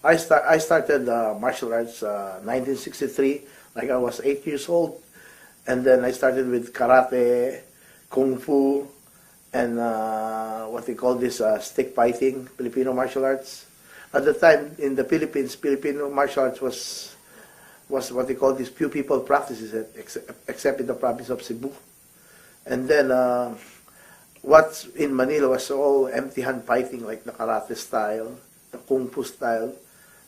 I started martial arts 1963, like I was 8 years old, and then I started with karate, kung fu, and what they call this stick fighting, Filipino martial arts. At the time in the Philippines, Filipino martial arts was what they call this few people practices it, except in the province of Cebu. And then what's in Manila was all empty hand fighting, like the karate style, the kung fu style.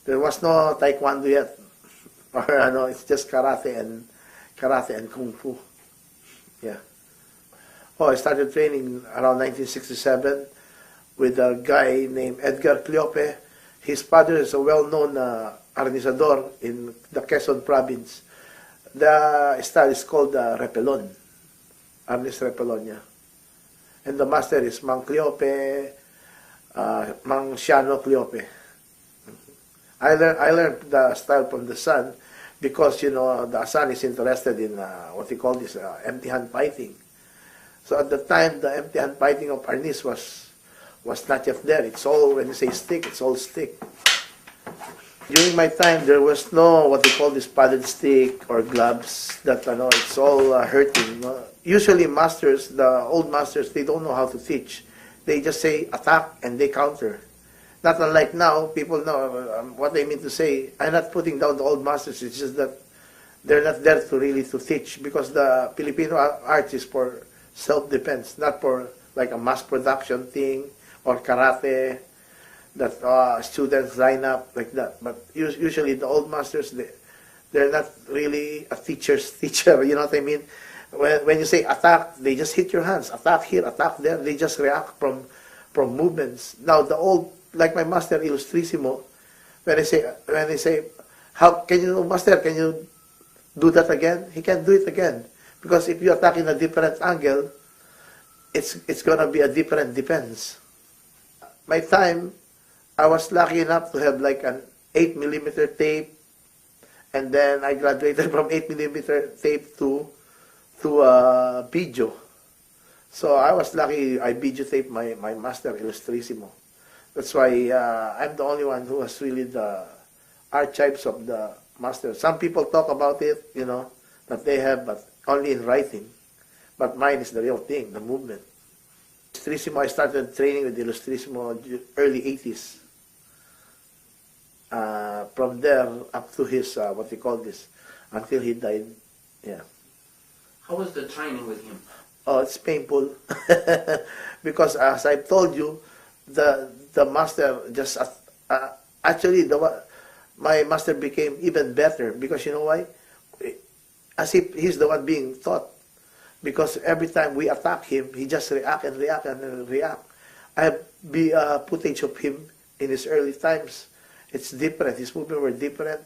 There was no taekwondo yet, or no, it's just karate and kung fu. Yeah. Oh, I started training around 1967 with a guy named Edgar Cleope. His father is a well-known arnisador in the Quezon province. The style is called repelon, arnis repelon, yeah. And the master is Mang Cleope, Mang Siano Cleope. I learned the style from the son because, you know, the son is interested in what they call this empty hand fighting. So at the time, the empty hand fighting of arnis was not yet there. It's all, when you say stick, it's all stick. During my time, there was no what they call this padded stick or gloves that, you know, it's all hurting. No? Usually masters, the old masters, they don't know how to teach. They just say attack and they counter. Not unlike now, people know what they mean to say. I'm not putting down the old masters, it's just that they're not there to really to teach, because the Filipino art is for self-defense, not for like a mass production thing or karate that students line up like that. But usually the old masters, they're not really a teacher's teacher, you know what I mean? When you say attack, they just hit your hands. Attack here, attack there. They just react from movements. Now the old, like my master Ilustrisimo, when I say, how can you, master, can you do that again? He can do it again, because if you attack in a different angle, it's gonna be a different defense. My time, I was lucky enough to have like an 8mm tape, and then I graduated from 8mm tape to video. So I was lucky. I videotaped my master Ilustrisimo. That's why I'm the only one who has really the archives of the master. Some people talk about it, you know, that they have, but only in writing. But mine is the real thing, the movement. Ilustrisimo, I started training with Ilustrisimo early 80s. From there up to his, what they call this, until he died, yeah. How was the training with him? Oh, it's painful. Because as I've told you, the master just, actually, my master became even better, because you know why? As if he's the one being taught. Because every time we attack him, he just react and react and react. I have footage of him in his early times. It's different. His movements were different.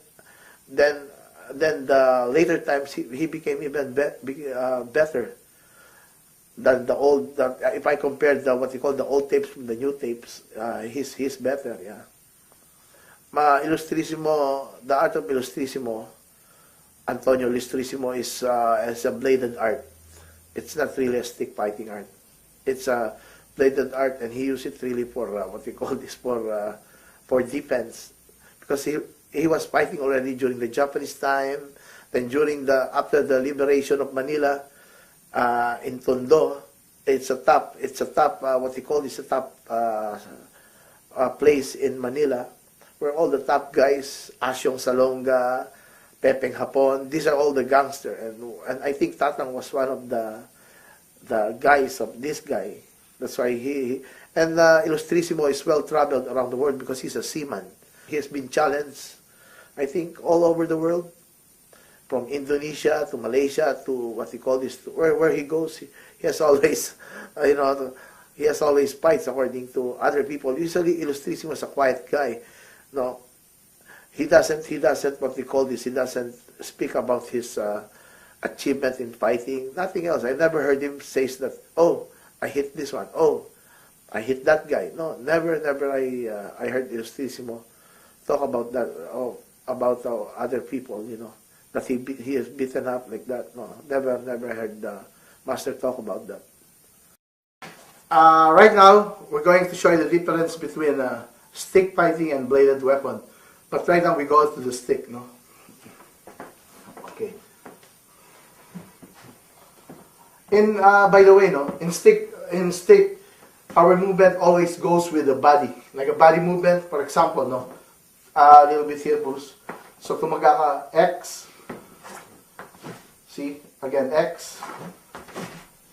Then the later times, he became even better than the old. If I compare what you call the old tapes from the new tapes, he's better. Yeah. Ilustrisimo, the art of Ilustrisimo, Antonio Ilustrisimo, is a bladed art. It's not really a stick fighting art. It's a bladed art, and he used it really for what we call this, for defense, because he was fighting already during the Japanese time. Then after the liberation of Manila, in Tondo, it's a top what we call this, a top place in Manila, where all the top guys, Asyong Salonga, Pepeng Hapon, these are all the gangsters, and I think Tatang was one of the guys of this guy. That's why Ilustrisimo is well traveled around the world, because he's a seaman. He has been challenged, I think, all over the world, from Indonesia to Malaysia to what we call this, to where he goes, he has always, you know, he has always fights according to other people. Usually Ilustrisimo is a quiet guy. No, he doesn't what we call this, he doesn't speak about his achievement in fighting, nothing else. I never heard him say that, oh, I hit this one, oh, I hit that guy. No, never I heard Ilustrisimo talk about that, about other people, you know, that he is beaten up like that. No, never heard the master talk about that. Right now, we're going to show you the difference between stick fighting and bladed weapon. But right now we go to the stick, no? Okay. By the way, no, in stick, our movement always goes with the body, like a body movement. For example, no, a little bit here, Bruce. So tumaga ka X. See again X.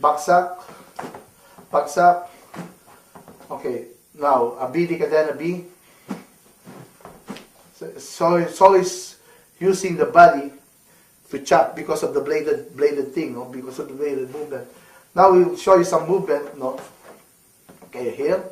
Baksak, baksak. Okay, now a B, di ka din a B. So it's always using the body to chop because of the bladed thing, no? Because of the bladed movement. Now we'll show you some movement, no? Okay, here.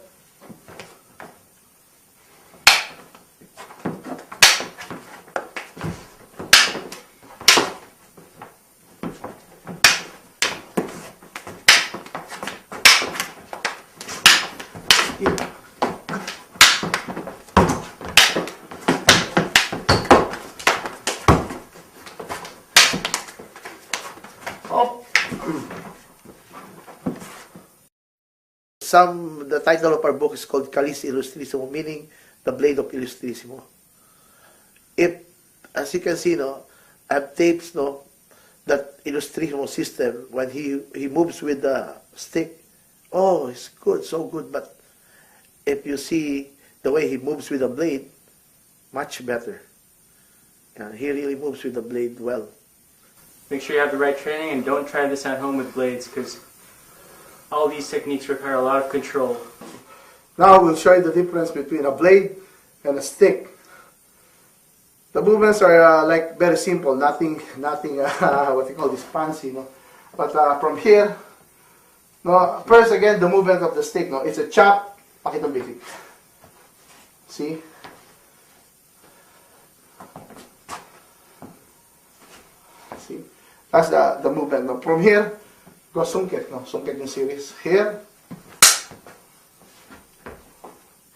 The title of our book is called Ilustrisimo, meaning the blade of Ilustrisimo. If, as you can see, no, I have tapes, no, that Ilustrisimo system, when he moves with the stick, oh, it's good, so good. But if you see the way he moves with the blade, much better. And he really moves with the blade well. Make sure you have the right training and don't try this at home with blades, because all these techniques require a lot of control. Now we'll show you the difference between a blade and a stick. The movements are like very simple, nothing what you call this fancy, no. But from here, no. First again, the movement of the stick, no. It's a chop. Pakita basic. See. See. That's the movement. No. From here, go sungkit, no. Sungkit yung series. Here.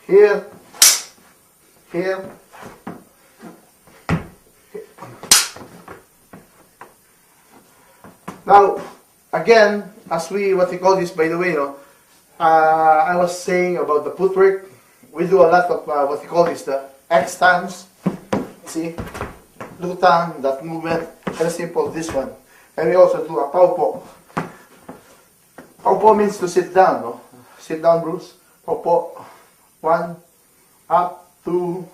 Here. Here. Now, again, as what we call this, by the way, no, I was saying about the footwork. We do a lot of what we call this, the X stands. See, lutang, that movement, very simple, this one. And we also do a paupo. Paupo means to sit down, no? Sit down, Bruce. Paupo. 1, up, 2,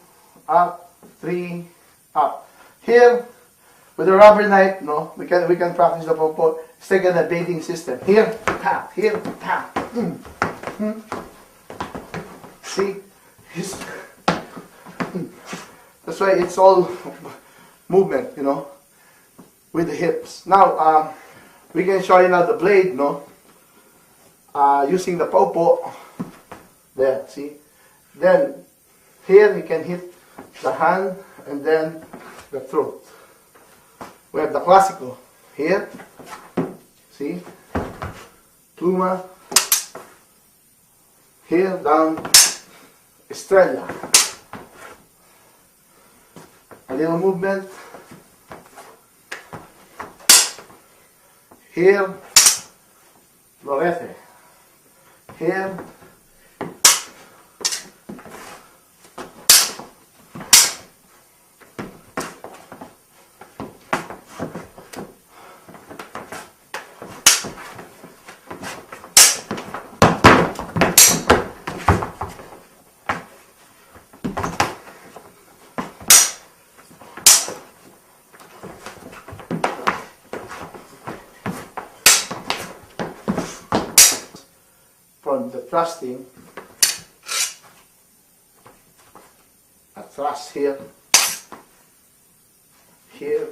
up, 3, up. Here, with a rubber knife, no, we can practice the paupo. It's like a baiting system. Here, tap, here, tap. See, that's why it's all movement, you know, with the hips. Now, we can show you now the blade, no, using the paupo. There, see. Then here you can hit the hand and then the throat. We have the classical here. See, pluma. Here down, estrella. A little movement. Here, lorete. Here. From the thrusting, a thrust here, here,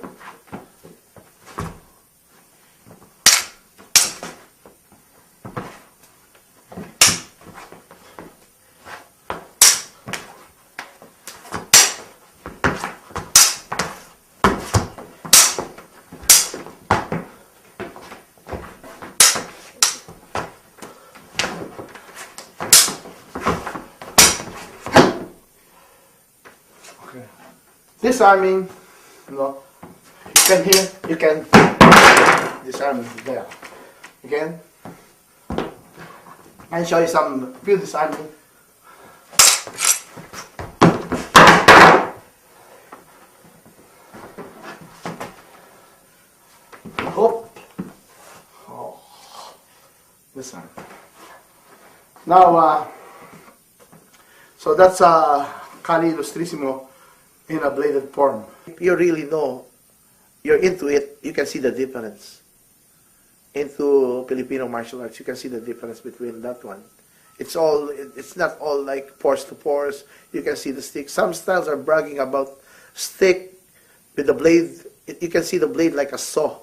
disarming, you know, you can hear, you can disarm there. Again, I'll show you some few disarming. Hop. Oh. This one. Now, so that's Kali Ilustrisimo in a bladed form. If you really know, you're into it, you can see the difference. Into Filipino martial arts, you can see the difference between that one. It's not all like pores to pores. You can see the stick. Some styles are bragging about stick with the blade. You can see the blade like a saw.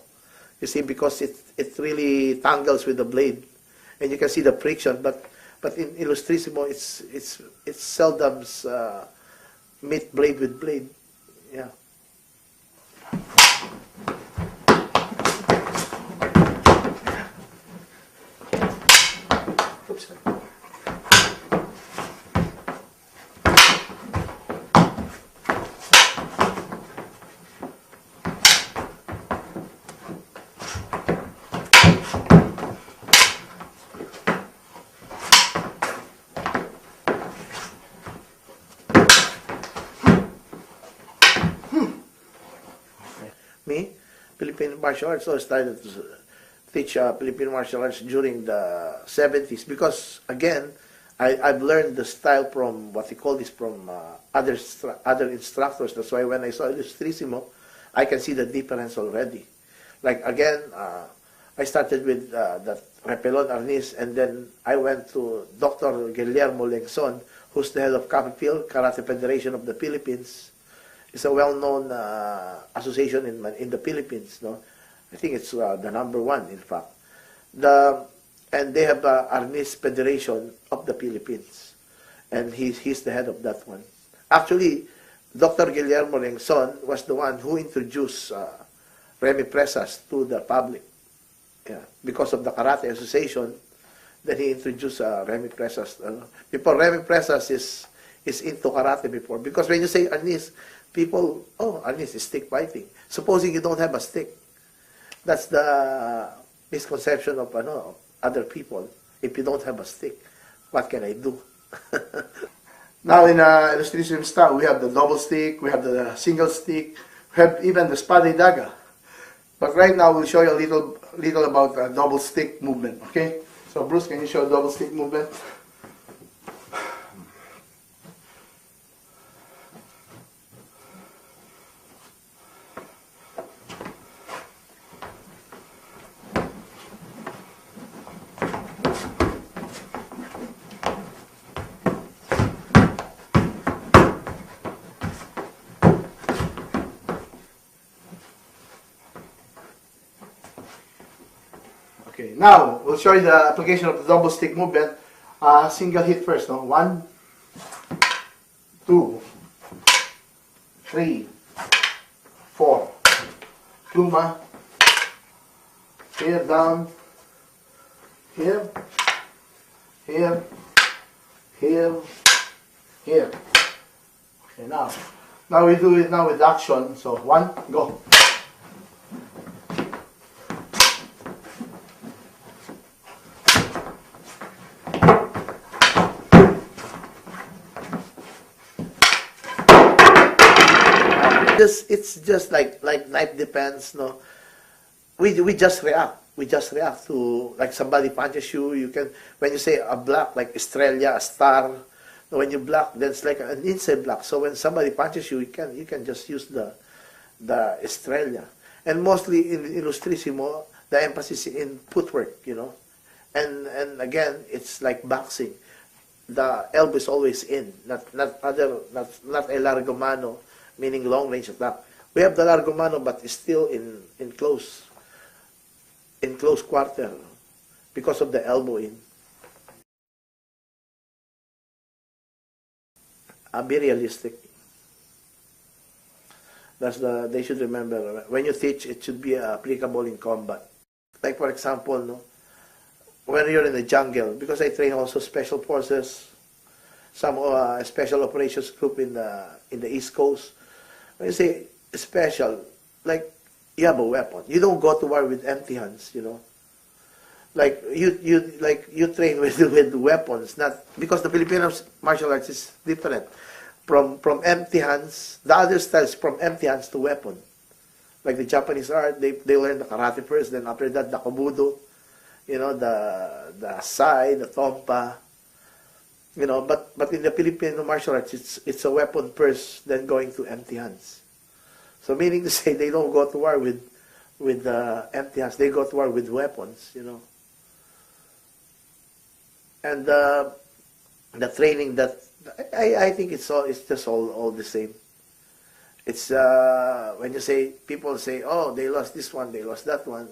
You see, because it really tangles with the blade, and you can see the friction. But in Ilustrisimo, it's seldom meet blade with blade. Yeah. Oops. Me, Philippine martial arts, so I started to teach Philippine martial arts during the 70s because, again, I've learned the style from what they call this from other instructors. That's why when I saw Ilustrisimo, I can see the difference already. Like, again, I started with that Repelon Arnis, and then I went to Dr. Guillermo Lengson, who's the head of Capipil, Karate Federation of the Philippines. It's a well-known association in the Philippines. No, I think it's the #1, in fact. And they have Arnis Federation of the Philippines, and he's the head of that one. Actually, Dr. Guillermo Lengson was the one who introduced Remy Presas to the public. Yeah, because of the Karate Association, then he introduced Remy Presas. Before Remy Presas is into karate before, because when you say Arnis, people, oh, Arnis is stick fighting. Supposing you don't have a stick, that's the misconception of other people. If you don't have a stick, what can I do? Now in Ilustrisimo style, we have the double stick, we have the single stick, we have even the spade daga. But right now we'll show you a little about double stick movement. Okay? So Bruce, can you show double stick movement? Okay, now we'll show you the application of the double stick movement. Single hit first, no? 1, 2, 3, 4. Pluma. Here, down. Here. Here. Here. Here. Okay, now we do it now with action. So 1, go. It's just like knife defense, no. We just react. We just react to, like, somebody punches you. You can, when you say a block like Estrella, a star, when you block, then it's like an inside block. So when somebody punches you, you can just use the Estrella. And mostly in Ilustrisimo, the emphasis is in footwork, you know. And again, it's like boxing. The elbow is always in, not a largo mano, meaning long range attack. We have the largo mano, but it's still in close quarter because of the elbow in. Be realistic. They should remember, when you teach, it should be applicable in combat. Like, for example, no, when you're in the jungle, because I train also special forces, some special operations group in the East Coast. When you say special, like, you have a weapon. You don't go to war with empty hands, you know. Like you train with weapons, not because the Filipino martial arts is different from empty hands. The other styles from empty hands to weapon. Like the Japanese art, they learn the karate first, then after that the kobudo, the sai, the tompa, but in the Filipino martial arts, it's a weapon first, then going to empty hands. So meaning to say, they don't go to war with empty hands. They go to war with weapons, And the training that I think it's just all the same. It's when you say, people say, oh, they lost this one, they lost that one.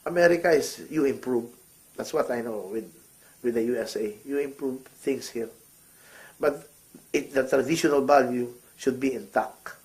America is, you improve. That's what I know with the USA. You improve things here. But the traditional value should be intact.